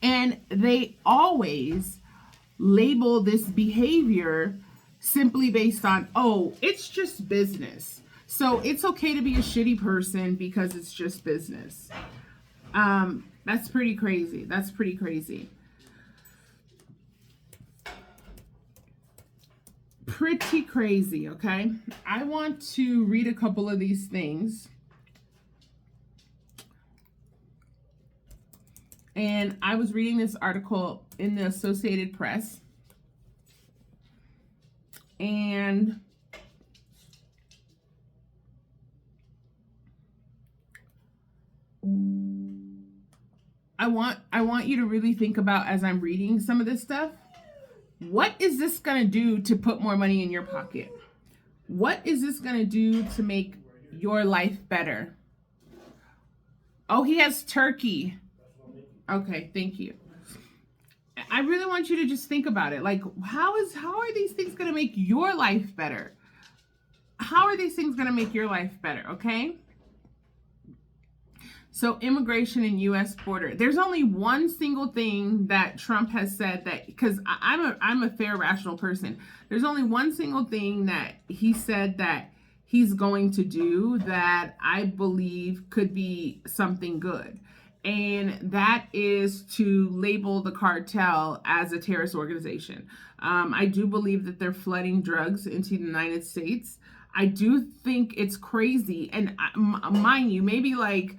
And they always label this behavior simply based on, oh, it's just business. So it's okay to be a shitty person because it's just business. That's pretty crazy. That's pretty crazy. Pretty crazy, okay? I want to read a couple of these things. And I was reading this article in the Associated Press. And I want you to really think about, as I'm reading some of this stuff, what is this going to do to put more money in your pocket? What is this going to do to make your life better? Oh, he has turkey. Okay, thank you. I really want you to just think about it. Like, how are these things going to make your life better? How are these things going to make your life better? Okay. So immigration and U.S. border. There's only one single thing that Trump has said that, because I'm a fair, rational person. There's only one single thing that he said that he's going to do that I believe could be something good. And that is to label the cartel as a terrorist organization. I do believe that they're flooding drugs into the United States. I do think it's crazy. And mind you, maybe like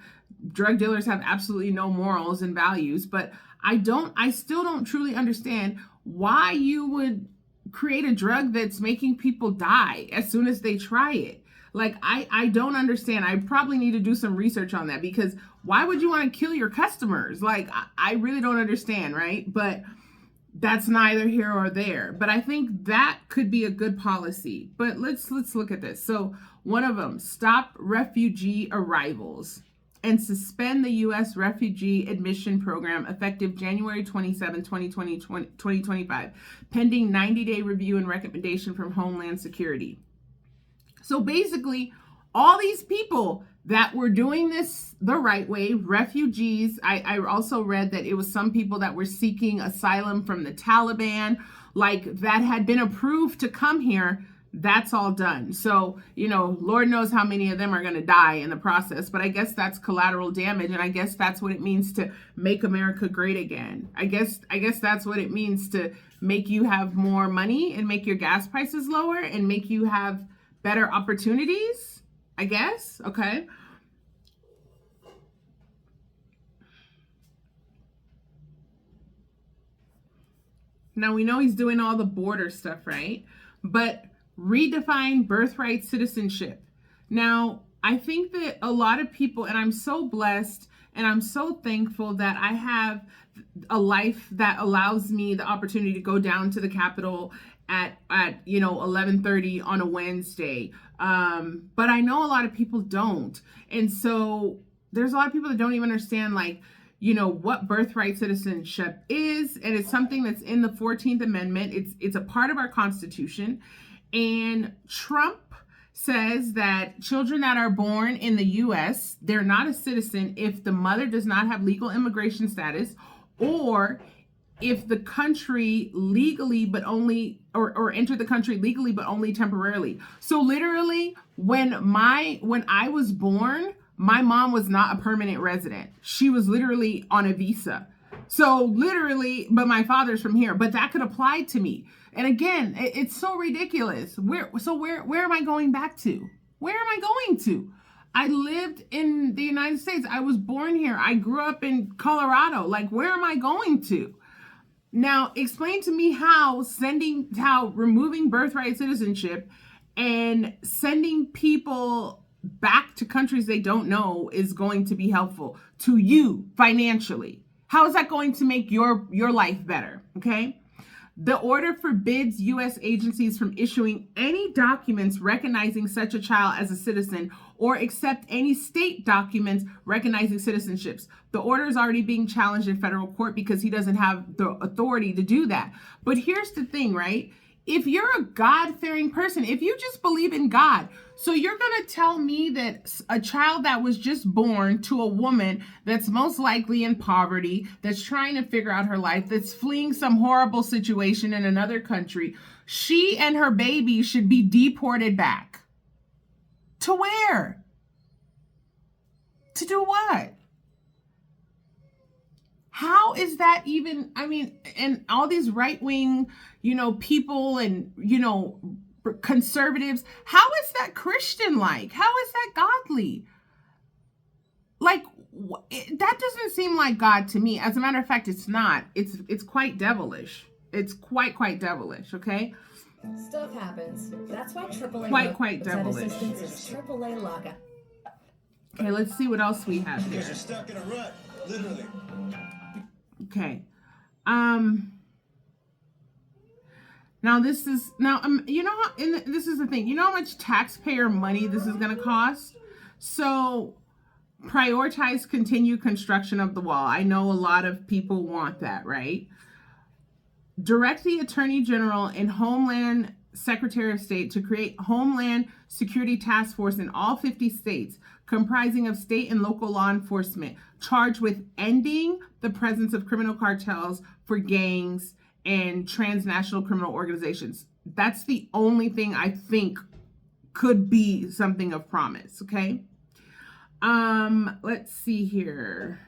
drug dealers have absolutely no morals and values, but I still don't truly understand why you would create a drug that's making people die as soon as they try it. Like, I don't understand. I probably need to do some research on that, because why would you want to kill your customers? Like, I really don't understand, right? But that's neither here or there. But I think that could be a good policy. But let's look at this. So one of them, stop refugee arrivals and suspend the U.S. refugee admission program effective January 27, 2025, pending 90-day review and recommendation from Homeland Security. So basically, all these people that were doing this the right way, refugees, I also read that it was some people that were seeking asylum from the Taliban, like that had been approved to come here. That's all done. So, Lord knows how many of them are going to die in the process, but I guess that's collateral damage. And I guess that's what it means to make America great again. I guess that's what it means to make you have more money and make your gas prices lower and make you have better opportunities, I guess. Okay. Now we know he's doing all the border stuff, right? But redefine birthright citizenship. Now, I think that a lot of people, and I'm so blessed and I'm so thankful that I have a life that allows me the opportunity to go down to the Capitol at 11:30 on a Wednesday. But I know a lot of people don't. And so there's a lot of people that don't even understand, like, what birthright citizenship is. And it's something that's in the 14th Amendment. It's a part of our Constitution. And Trump says that children that are born in the U.S., they're not a citizen if the mother does not have legal immigration status, or if the country legally but only or enter the country legally but only temporarily. So literally, when I was born, my mom was not a permanent resident. She was literally on a visa. So literally, but my father's from here, but that could apply to me. And again, it's so ridiculous. Where am I going back to? Where am I going to? I lived in the United States. I was born here. I grew up in Colorado. Like, where am I going to? Now, explain to me how removing birthright citizenship and sending people back to countries they don't know is going to be helpful to you financially. How is that going to make your life better? Okay. The order forbids U.S. agencies from issuing any documents recognizing such a child as a citizen or accept any state documents recognizing citizenships. The order is already being challenged in federal court because he doesn't have the authority to do that. But here's the thing, right? if you're a God-fearing person, if you just believe in God, so you're going to tell me that a child that was just born to a woman that's most likely in poverty, that's trying to figure out her life, that's fleeing some horrible situation in another country, she and her baby should be deported back. To where? To do what? How is that even, I mean, and all these right-wing, people and, conservatives, how is that Christian-like? How is that godly? Like, that doesn't seem like God to me. As a matter of fact, it's not. It's quite devilish. It's quite devilish, okay? Stuff happens. That's why AAA quite devilish. Assistance is AAA Laga. Okay, let's see what else we have here. Because you're stuck in a rut, literally. Okay. Now this is this is the thing. You know how much taxpayer money this is going to cost? So prioritize continued construction of the wall. I know a lot of people want that, right? Direct the Attorney General and Homeland Secretary of State to create Homeland Security Task Force in all 50 states, comprising of state and local law enforcement, charged with ending the presence of criminal cartels for gangs and transnational criminal organizations. That's the only thing I think could be something of promise, okay? Let's see here.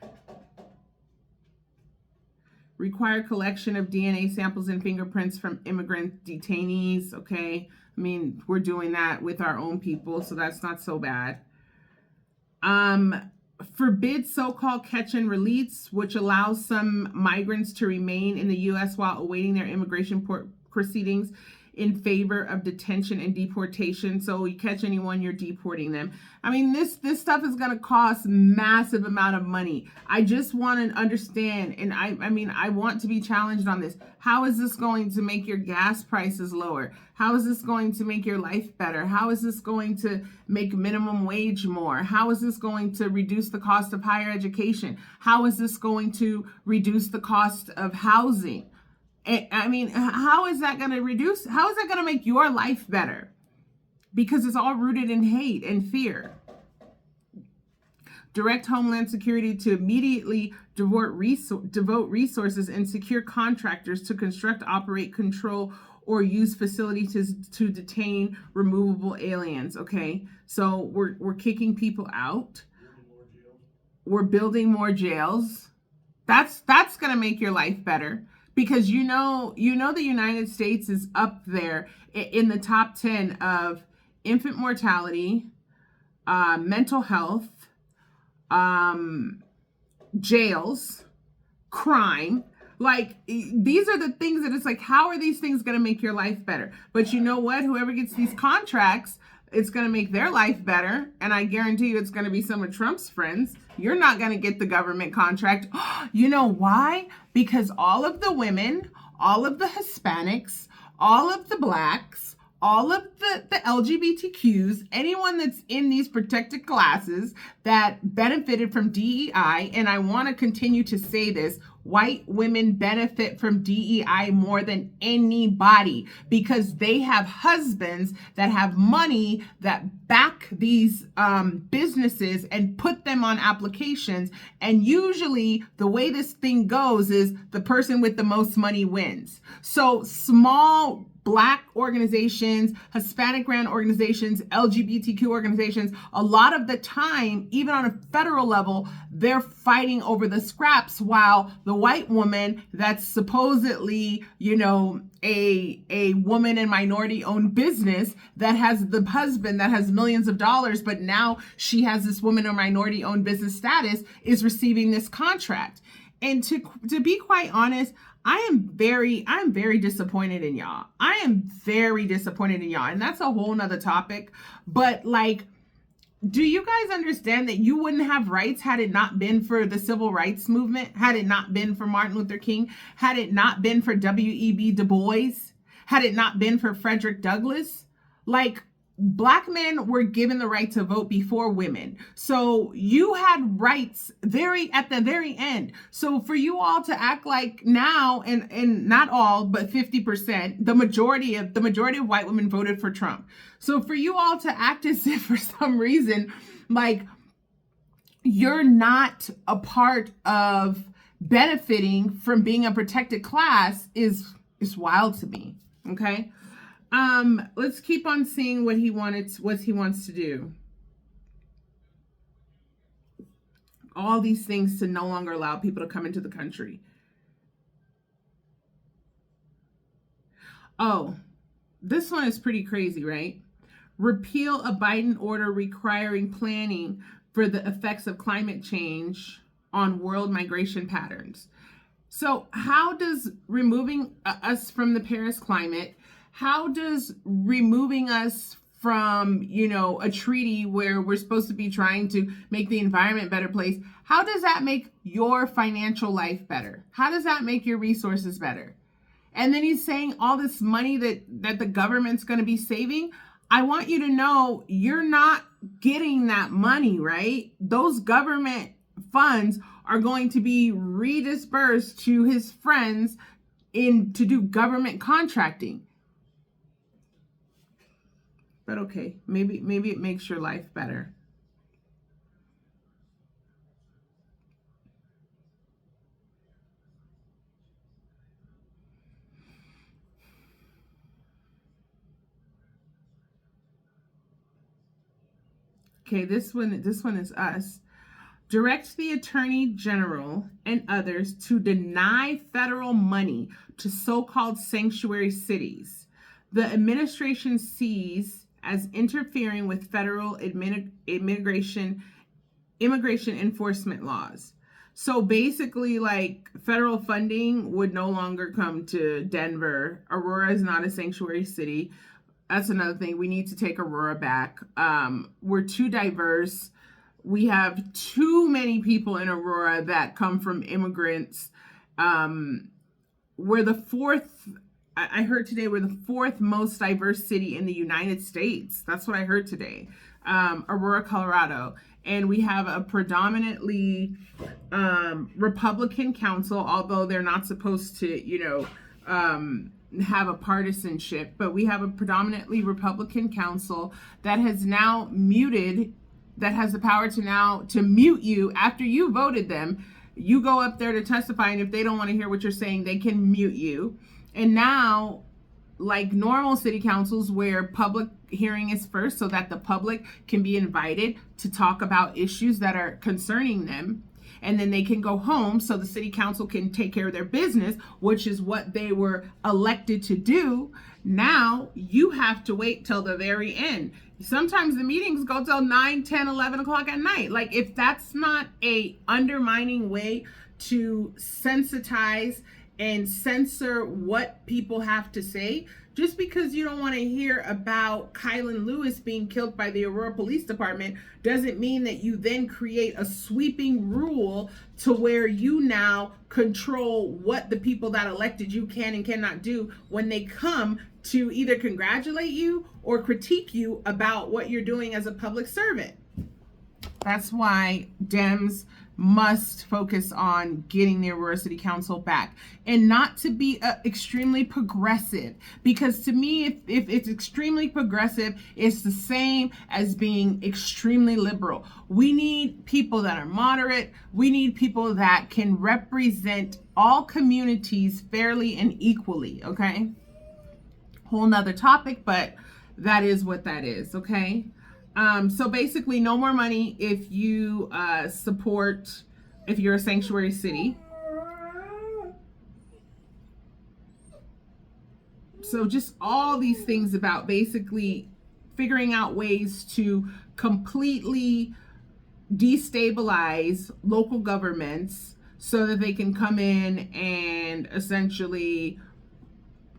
Require collection of DNA samples and fingerprints from immigrant detainees, okay? I mean, we're doing that with our own people, so that's not so bad. Forbid so-called catch and release, which allows some migrants to remain in the U.S. while awaiting their immigration proceedings in favor of detention and deportation. So you catch anyone, you're deporting them. I mean, this stuff is going to cost massive amount of money. I just want to understand, and I want to be challenged on this. How is this going to make your gas prices lower? How is this going to make your life better? How is this going to make minimum wage more? How is this going to reduce the cost of higher education? How is this going to reduce the cost of housing? I mean, how is that going to reduce? How is that going to make your life better? Because it's all rooted in hate and fear. Direct Homeland Security to immediately devote resources and secure contractors to construct, operate, control, or use facilities to detain removable aliens. Okay, so we're kicking people out. We're building more jails. That's going to make your life better. Because the United States is up there in the top 10 of infant mortality, mental health, jails, crime. Like, these are the things that it's like, how are these things going to make your life better? But you know what? Whoever gets these contracts, it's going to make their life better. And I guarantee you it's going to be some of Trump's friends. You're not going to get the government contract. You know why? Because all of the women, all of the Hispanics, all of the blacks, all of the LGBTQs, anyone that's in these protected classes that benefited from DEI, and I want to continue to say this, white women benefit from DEI more than anybody because they have husbands that have money that back these businesses and put them on applications. And usually the way this thing goes is the person with the most money wins. So small Black organizations, Hispanic ran organizations, LGBTQ organizations, a lot of the time, even on a federal level, they're fighting over the scraps while the white woman that's supposedly, a woman and minority owned business that has the husband that has millions of dollars, but now she has this woman or minority owned business status is receiving this contract. And to be quite honest, I'm very disappointed in y'all. I am very disappointed in y'all. And that's a whole nother topic. But like, do you guys understand that you wouldn't have rights had it not been for the civil rights movement? Had it not been for Martin Luther King? Had it not been for W.E.B. Du Bois? Had it not been for Frederick Douglass? Like, Black men were given the right to vote before women. So you had rights at the very end. So for you all to act like now, and not all, but 50%, the majority of white women voted for Trump. So for you all to act as if for some reason, like, you're not a part of benefiting from being a protected class is wild to me. Okay. Let's keep on seeing what he wants to do. All these things to no longer allow people to come into the country. Oh, this one is pretty crazy, right? Repeal a Biden order requiring planning for the effects of climate change on world migration patterns. So how does removing us from the Paris climate, how does removing us from, a treaty where we're supposed to be trying to make the environment a better place, how does that make your financial life better? How does that make your resources better? And then he's saying all this money that the government's going to be saving. I want you to know you're not getting that money, right? Those government funds are going to be redispersed to his friends to do government contracting. But okay, maybe it makes your life better. Okay, this one is us. Direct the Attorney General and others to deny federal money to so-called sanctuary cities. The administration sees as interfering with federal immigration enforcement laws. So basically, like, federal funding would no longer come to Denver. Aurora is not a sanctuary city. That's another thing. We need to take Aurora back. We're too diverse. We have too many people in Aurora that come from immigrants. We're the fourth, I heard today, we're the fourth most diverse city in the United States. That's what I heard today. Aurora, Colorado. And we have a predominantly Republican council, although they're not supposed to, have a partisanship. But we have a predominantly Republican council that has now that has the power to mute you after you voted them. You go up there to testify, and if they don't want to hear what you're saying, they can mute you. And now, like normal city councils where public hearing is first so that the public can be invited to talk about issues that are concerning them, and then they can go home so the city council can take care of their business, which is what they were elected to do. Now you have to wait till the very end. Sometimes the meetings go till 9, 10, 11 o'clock at night. Like, if that's not a undermining way to sensitize and censor what people have to say, just because you don't want to hear about Kylan Lewis being killed by the Aurora Police Department doesn't mean that you then create a sweeping rule to where you now control what the people that elected you can and cannot do when they come to either congratulate you or critique you about what you're doing as a public servant. That's why Dems must focus on getting the Aurora City Council back, and not to be extremely progressive, because to me, if it's extremely progressive, it's the same as being extremely liberal. We need people that are moderate. We need people that can represent all communities fairly and equally, okay? Whole nother topic, but that is what that is, okay? So basically, no more money if you if you're a sanctuary city. So just all these things about basically figuring out ways to completely destabilize local governments so that they can come in and essentially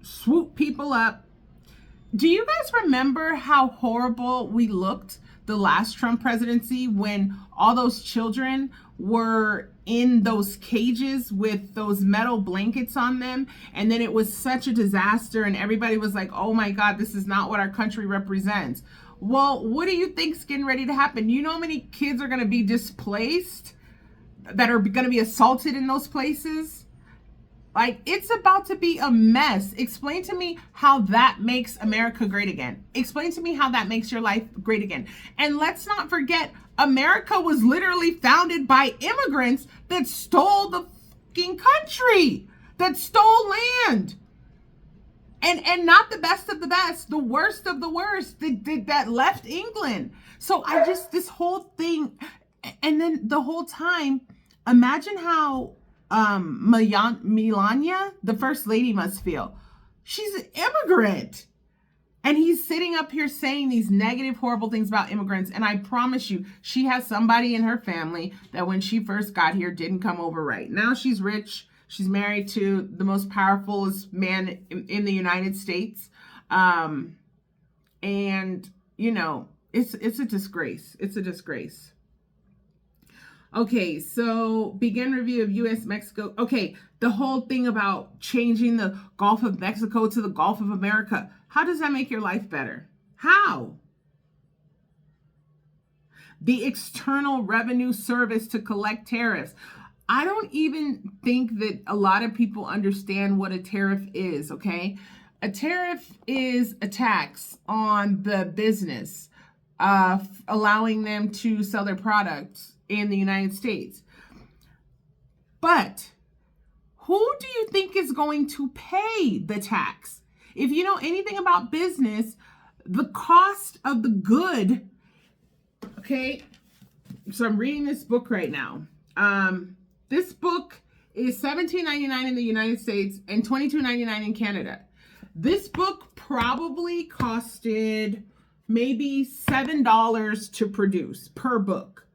swoop people up. Do you guys remember how horrible we looked the last Trump presidency when all those children were in those cages with those metal blankets on them? And then it was such a disaster and everybody was like, oh my God, this is not what our country represents. Well, what do you think's getting ready to happen? You know how many kids are going to be displaced, that are going to be assaulted in those places? Like, it's about to be a mess. Explain to me how that makes America great again. Explain to me how that makes your life great again. And let's not forget, America was literally founded by immigrants that stole the fucking country, that stole land. And not the best of the best, the worst of the worst that left England. So this whole thing, and then the whole time, imagine how Melania, the first lady, must feel. She's an immigrant. And he's sitting up here saying these negative, horrible things about immigrants. And I promise you, she has somebody in her family that when she first got here didn't come over right. Now she's rich. She's married to the most powerful man in the United States. And, you know, it's a disgrace. It's a disgrace. Okay, so begin review of U.S.-Mexico. Okay, the whole thing about changing the Gulf of Mexico to the Gulf of America. How does that make your life better? How? The External Revenue Service to collect tariffs. I don't even think that a lot of people understand what a tariff is, okay? A tariff is a tax on the business, allowing them to sell their products in the United States. But who do you think is going to pay the tax? If you know anything about business, the cost of the good, okay? So I'm reading this book right now. This book is $17.99 in the United States and $22.99 in Canada. This book probably costed maybe $7 to produce per book.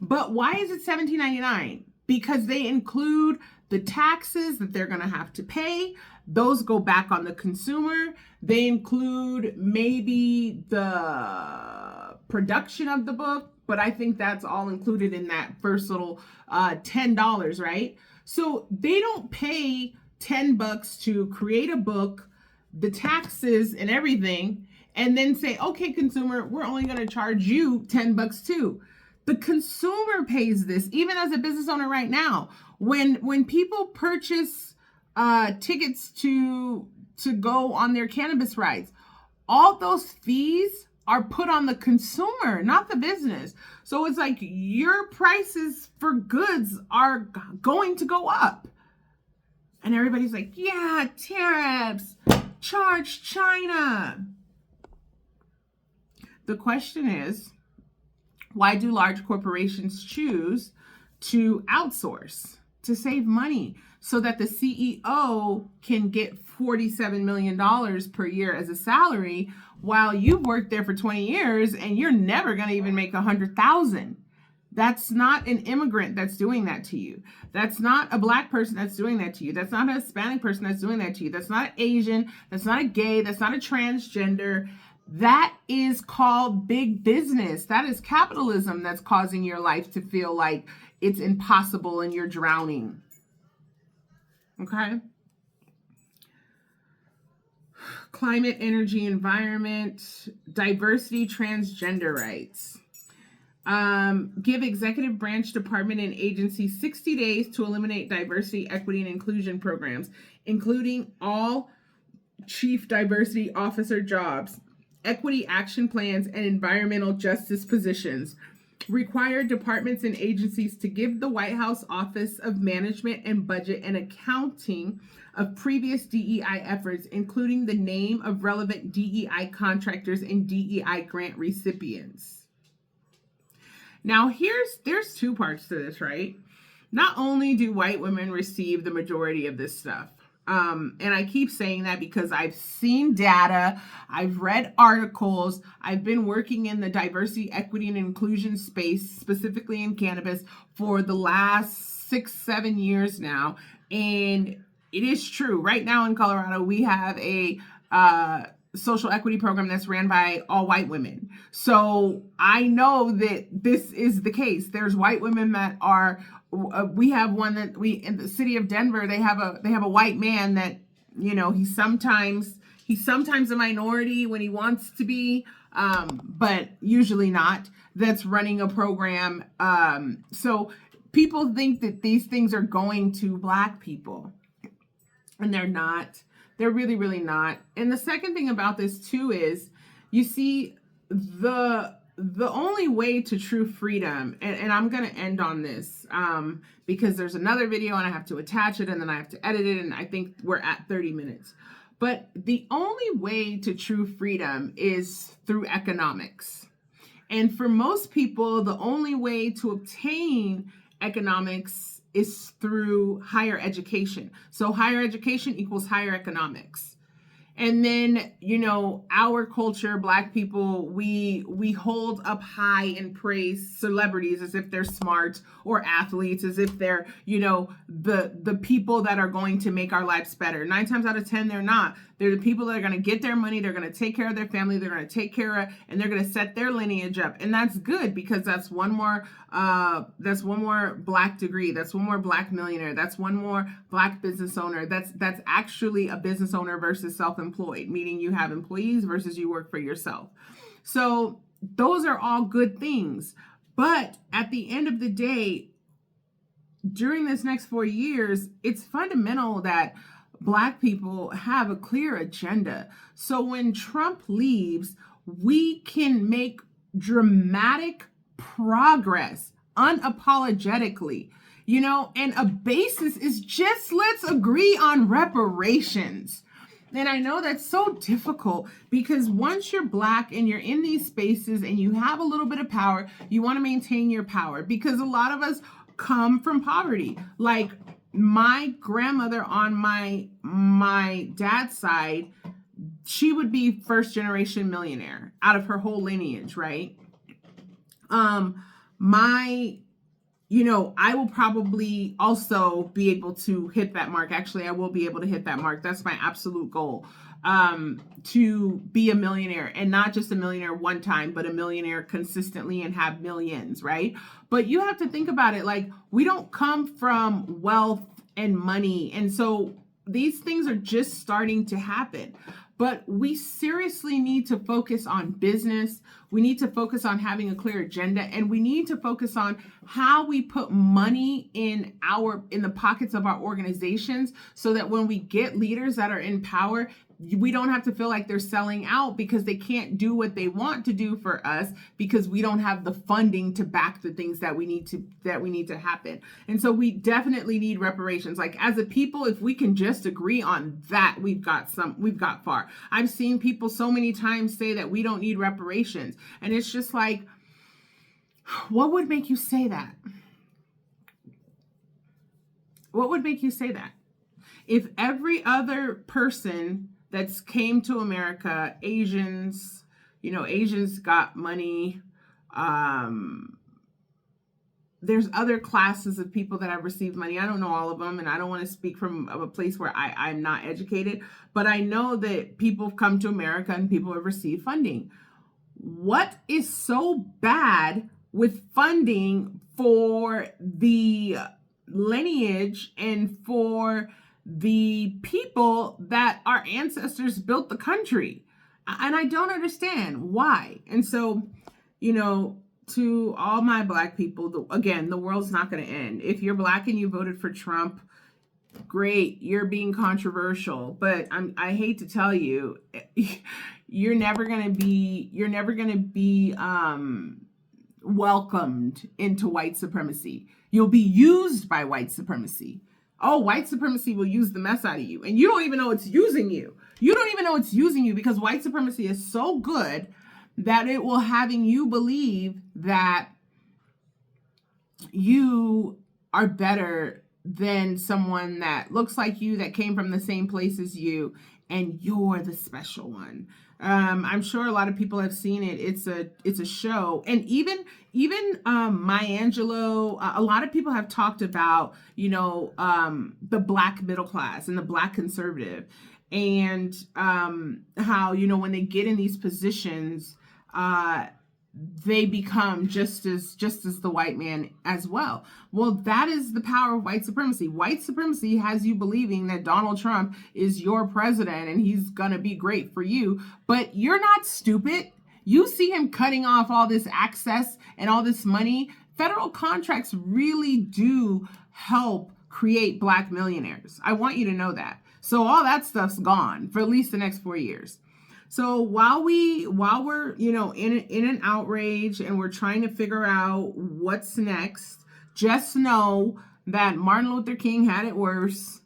But why is it $17.99? Because they include the taxes that they're going to have to pay. Those go back on the consumer. They include maybe the production of the book, but I think that's all included in that first little $10, right? So they don't pay $10 to create a book, the taxes and everything, and then say, okay, consumer, we're only going to charge you $10 too. The consumer pays this, even as a business owner right now. When people purchase tickets to go on their cannabis rides, all those fees are put on the consumer, not the business. So it's like your prices for goods are going to go up. And everybody's like, yeah, tariffs, charge China. The question is, why do large corporations choose to outsource, to save money, so that the CEO can get $47 million per year as a salary, while you've worked there for 20 years and you're never going to even make $100,000? That's not an immigrant that's doing that to you. That's not a black person that's doing that to you. That's not a Hispanic person that's doing that to you. That's not Asian. That's not a gay. That's not a transgender. That is called big business. That is capitalism that's causing your life to feel like it's impossible and you're drowning. Okay? Climate, energy, environment, diversity, transgender rights. Give executive branch department and agencies 60 days to eliminate diversity, equity, and inclusion programs, including all chief diversity officer jobs, equity action plans, and environmental justice positions. Require departments and agencies to give the White House Office of Management and Budget and Accounting of previous DEI efforts, including the name of relevant DEI contractors and DEI grant recipients. Now, there's two parts to this, right? Not only do white women receive the majority of this stuff, and I keep saying that because I've seen data, I've read articles, I've been working in the diversity, equity, and inclusion space, specifically in cannabis, for the last 6-7 years now. And it is true. Right now in Colorado, we have a social equity program that's ran by all white women. So I know that this is the case. There's white women that are, we have one that in the city of Denver, they have a white man that, you know, he's sometimes a minority when he wants to be, but usually not, that's running a program. So people think that these things are going to Black people, and they're not. They're really, really not. And the second thing about this too is, you see, the only way to true freedom, and I'm going to end on this because there's another video and I have to attach it and then I have to edit it, and I think we're at 30 minutes. But the only way to true freedom is through economics. And for most people, the only way to obtain economics is through higher education. So higher education equals higher economics. And then, you know, our culture, Black people, we hold up high and praise celebrities as if they're smart, or athletes as if they're, you know, the people that are going to make our lives better. 9 times out of 10, they're not. They're the people that are going to get their money. They're going to take care of their family. They're going to take care of, and they're going to set their lineage up. And that's good, because that's one more Black degree. That's one more Black millionaire. That's one more Black business owner. That's actually a business owner versus self-employed, meaning you have employees versus you work for yourself. So those are all good things. But at the end of the day, during this next 4 years, it's fundamental that Black people have a clear agenda. So when Trump leaves, we can make dramatic progress unapologetically, you know, and a basis is just, let's agree on reparations. And I know that's so difficult, because once you're Black and you're in these spaces and you have a little bit of power, you want to maintain your power, because a lot of us come from poverty. Like my grandmother on my dad's side, she would be first generation millionaire out of her whole lineage, right? You know, I will probably also be able to hit that mark. Actually, I will be able to hit that mark. That's my absolute goal, to be a millionaire, and not just a millionaire one time, but a millionaire consistently and have millions, right? But you have to think about it. Like, we don't come from wealth and money. And so these things are just starting to happen. But we seriously need to focus on business. We need to focus on having a clear agenda, and we need to focus on how we put money in the pockets of our organizations, so that when we get leaders that are in power, we don't have to feel like they're selling out because they can't do what they want to do for us, because we don't have the funding to back the things that we need to happen. And so we definitely need reparations. Like, as a people, if we can just agree on that, we've got far. I've seen people so many times say that we don't need reparations. And it's just like, what would make you say that? What would make you say that? If every other person that's came to America, Asians got money. There's other classes of people that have received money. I don't know all of them, and I don't want to speak from a place where I'm not educated, but I know that people have come to America and people have received funding. What is so bad with funding for the lineage and for the people that our ancestors built the country? And I don't understand why. And so, you know, to all my Black people, again, the world's not going to end. If you're Black and you voted for Trump, great, you're being controversial, but I hate to tell you, you're never going to be welcomed into white supremacy. You'll be used by white supremacy. Oh, white supremacy will use the mess out of you, and you don't even know it's using you. You don't even know it's using you, because white supremacy is so good that it will having you believe that you are better than someone that looks like you, that came from the same place as you, and you're the special one. I'm sure a lot of people have seen it. It's a show, and even Maya Angelou. A lot of people have talked about, you know, the Black middle class and the Black conservative, and how, you know, when they get in these positions, they become just as the white man as well. Well, that is the power of white supremacy. White supremacy has you believing that Donald Trump is your president and he's gonna be great for you, but you're not stupid. You see him cutting off all this access and all this money. Federal contracts really do help create Black millionaires. I want you to know that. So all that stuff's gone for at least the next 4 years. So while we're, in an outrage and we're trying to figure out what's next, just know that Martin Luther King had it worse.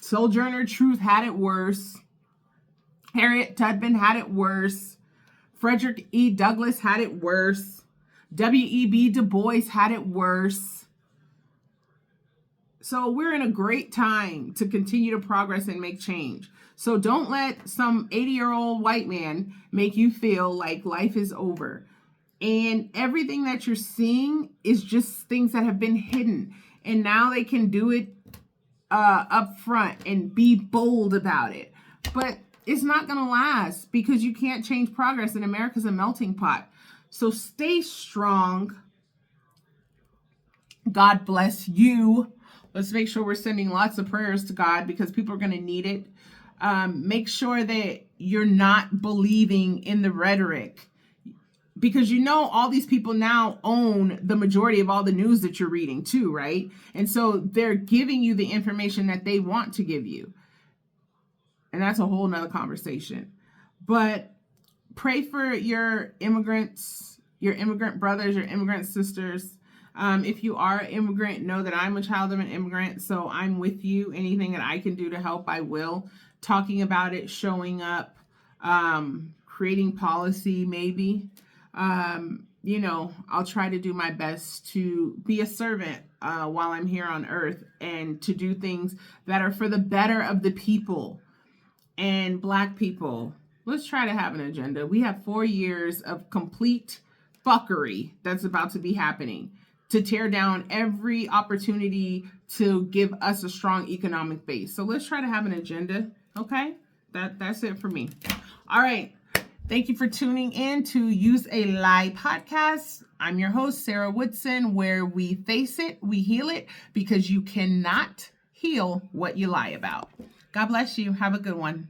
Sojourner Truth had it worse. Harriet Tubman had it worse. Frederick E. Douglass had it worse. W.E.B. Du Bois had it worse. So we're in a great time to continue to progress and make change. So don't let some 80-year-old white man make you feel like life is over. And everything that you're seeing is just things that have been hidden. And now they can do it up front and be bold about it. But it's not going to last because you can't change progress, and America's a melting pot. So stay strong. God bless you. Let's make sure we're sending lots of prayers to God because people are going to need it. Make sure that you're not believing in the rhetoric, because all these people now own the majority of all the news that you're reading too, right? And so they're giving you the information that they want to give you. And that's a whole nother conversation. But pray for your immigrants, your immigrant brothers, your immigrant sisters. If you are an immigrant, know that I'm a child of an immigrant, so I'm with you. Anything that I can do to help, I will. Talking about it, showing up, creating policy, maybe. I'll try to do my best to be a servant while I'm here on earth and to do things that are for the better of the people. And Black people, let's try to have an agenda. We have 4 years of complete fuckery that's about to be happening to tear down every opportunity to give us a strong economic base. So let's try to have an agenda, okay? That's it for me. All right. Thank you for tuning in to Use a Lie podcast. I'm your host, Sarah Woodson, where we face it, we heal it, because you cannot heal what you lie about. God bless you. Have a good one.